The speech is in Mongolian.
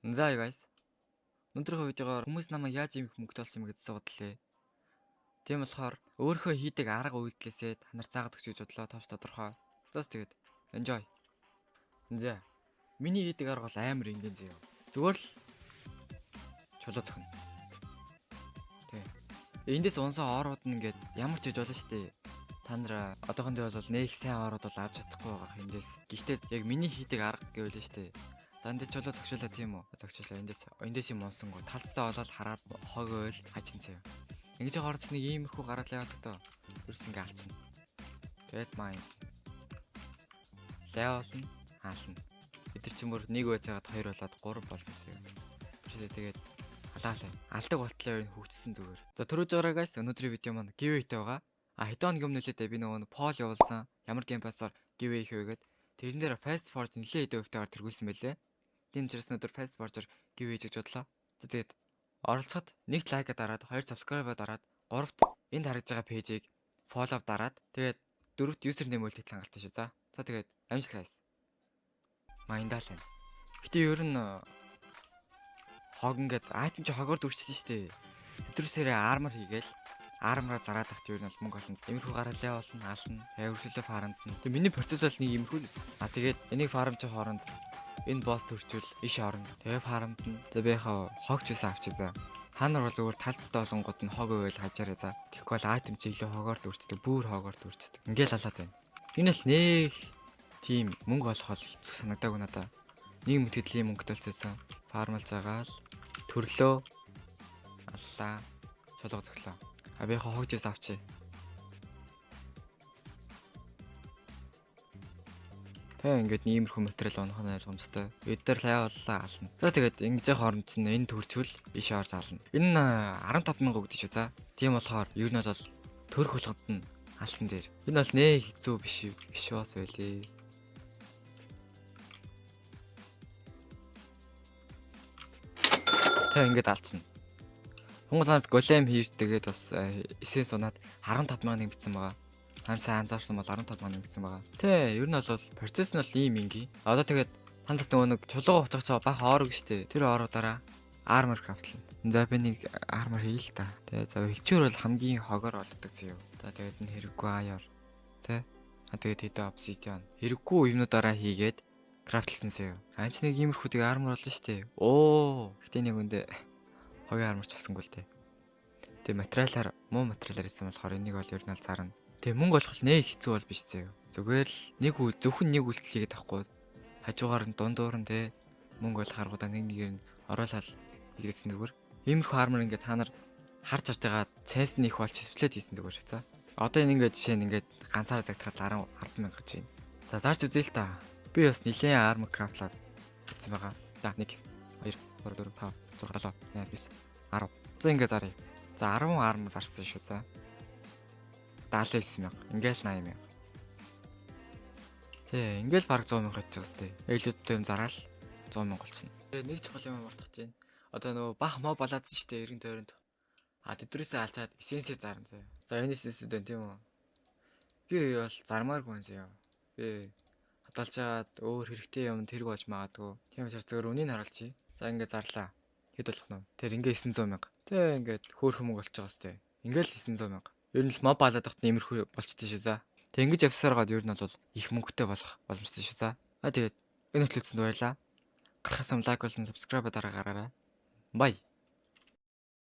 За guys. Өнөөдрийнхөө видеогоор хүмүүс намайг яаж ийм их мөнгөтэй болсон юм гэж бодлоо. Тийм болохоор өөрөө хийдэг арга үйлдэлээсээ та нар цаагаад өгч гэж бодлоо. Товч тодорхой. Зас тэгээд enjoy. За. Миний хийдэг арга бол амар энгийн зөө. Зүгээр л чулуу зөхнө. Тэг. Эндээс унсаа орууд нь ингээд ямар ч хийж болно шүү дээ. Та нар одоохондоо бол нэг сайн орууд бол авч чадахгүй байгаа эндээс. Гэхдээ яг миний хийдэг арга гэвэл шүү дээ. За эндээс чулуу зогчлоо тийм үү? Зогчлоо. Эндээс юм унсангуу талцтай болоод хараад хог ойл хажин цав. Ингэж орц нэг иймэрхүү гараад яваад тоо. Ерөөс ингэ алцна. Тэгээд маань леолн хаална. Эдгэр чимөр нэг байж байгаад хоёр болоод гурав болно зэрэг. Тэгээд халаалаа. Алдаг болтлоо хөвчсөн зүгээр. За түрүү жаараа guys өнөөдрийн видео маань giveaway-тэй байгаа. Хэдэн хоног өмнө нэлээд би нөгөө poll явуулсан. Ямар геймпасаар giveaway хийвэгээд тэрэн дээр fast forge нэлээд хэдэн хувьтайгаар тэргүүлсэн байлээ. Тийм учраас өнөөдөр fast forger giveaway гэж бодлоо. За тэгээд оролцоход нэг лайк дараад, 2 subscribe дараад, 3-т энд харагдж байгаа пэйжийг follow дараад, тэгээд 4-т username үлдэх хангалттай шүү. За тэгээд амжилт guys. Майндаа л. Гэтэ ер нь хог ингээд айтем чи хогоор дүрчсэн шүү дээ. Тэдрүүсээрээ armor хийгээл армраа зараад тахт ер нь бол мөнгө олно. Иймэрхүү гараалаа болно, аална. Хавиршуулаа фармд нь. Тэг миний процесс бол нэг иймэрхүү лээс. Тэгээд энийг фармч хооронд энэ босс төрчүүл иш орно. Тэгээ фармд нь. За би яхаа хогч ус авчи за. Ханар бол зүгээр талцтай болонгууд нь хог байвал хажаараа за. Тэгэхгүй бол айтем чи илүү хогоор дүрчдэг, бүр хогоор дүрчдэг. Ингээл халаад байна. Энэ л нэг тийм мөнгө олох бол хэцүү санагдаагүй надаа. Нэг мэтгэл ийм мөнгө төлцөөсөн. Фармал заагаал төрлөө аллаа. Чулуу зөглөө. Би яхаа хогжээс авчи. Тэг ингээд иймэрхүү материал унах нь ойлгомжтой. Бид нар лайвлаа ална. За тэгээд ингэж хооронд чинь энэ төрчүүл иш орж ална. Энэ 15,000 өгдөг шүү. За тийм болохоор ер нь бол төрөх болгонд нь алсан дээр. Энэ бол нээ хэцүү биш бас байлээ. Тэг ингээд алцсан. Монголд голем хийртэгээд бас эсээ сунаад 15,000 бичсэн байгаа. Хань сайн анзаарсан бол 15,000 бичсэн байгаа. Тэ, ер нь бол процесс нь бол ийм ингийн. Одоо тэгээд танд нөгөө нэг чулуу уцаач бах орог штэ. Тэр оруудаараа armor craft-лна. За би нэг armor хийе л та. Тэ, за хилчээр бол хамгийн хогоор олддог зөө. За тэгээд энэ хэрэггүй аяар. Тэ. Тэгээд хэдэн obsidian. Хэрэггүй юмнуудаараа хийгээд craft-лсан зөө. Анч нэг иймэрхүү тийг armor болно штэ. Оо, гэтээ нэг үндэ хогийн армарч авсангүй л дээ. Тэгээ материалаар муу материалаар хийсэн болохоор энийг бол ер нь зарна. Тэгээ мөнгө олох нэ хэцүү бол биш зөө. Зүгээр л зөвхөн нэг үйлдэл хийгээд авахгүй. Хажуугаар нь дундуур нь те мөнгө олох аргуудаа нэгээр нь ороолал хийгээсэн зүгээр. Иймэрхүү армар ингээд та нар харж харж байгаа цайс нь их болж дисплейд хийсэн зүгээр шүү. За. Одоо энэ ингээд жишээ нь ингээд ганцаараа загтахад 10,000 гэж байна. За зарч үзээ л та. Би бас нэлээд армар крафтлаад хийсэн байгаа. За 1 2 3 4 5 6 7 8 9 10. За ингээ заръя. За 10 армор зарсан шүү. За 79,000. Ингээл 80,000. Тэ, ингээл бараг 100,000 хийж байгаа сте. Ээлүүдтэй юм зараал 100,000 болчихно. Тэгээ нэг чухал юм мартах чинь. Одоо нөгөө бах моо балаадсан штэ 90 тойронд. Тэдрээсээ алчаад эссенсээ зарна зөө. За энэ эссенсүүд байна тийм үү? Би бол зармааргүй зөө. Би хадгалж чаад өөр хэрэгтэй юм тэрг болж магадгүй. Тийм учраас зөвөр үнийг харуулчих. За ингээ зарлаа. Хэд болох нь? Тэр ингээ 900,000. Тэ ингээд хөөрхөн мөнгө олж байгаа сте. Ингээл 900,000. Ер нь л моб балаад тахт нэмэрхүү болчтой шүү. За. Тэг ингэж явсараад ер нь бол их мөнгөтэй болох боломжтой шүү. За. Тэгээд энэ хөтлөлтөнд баярлаа. Гарахсан лайк болон subscribe дараагаарай. Bye.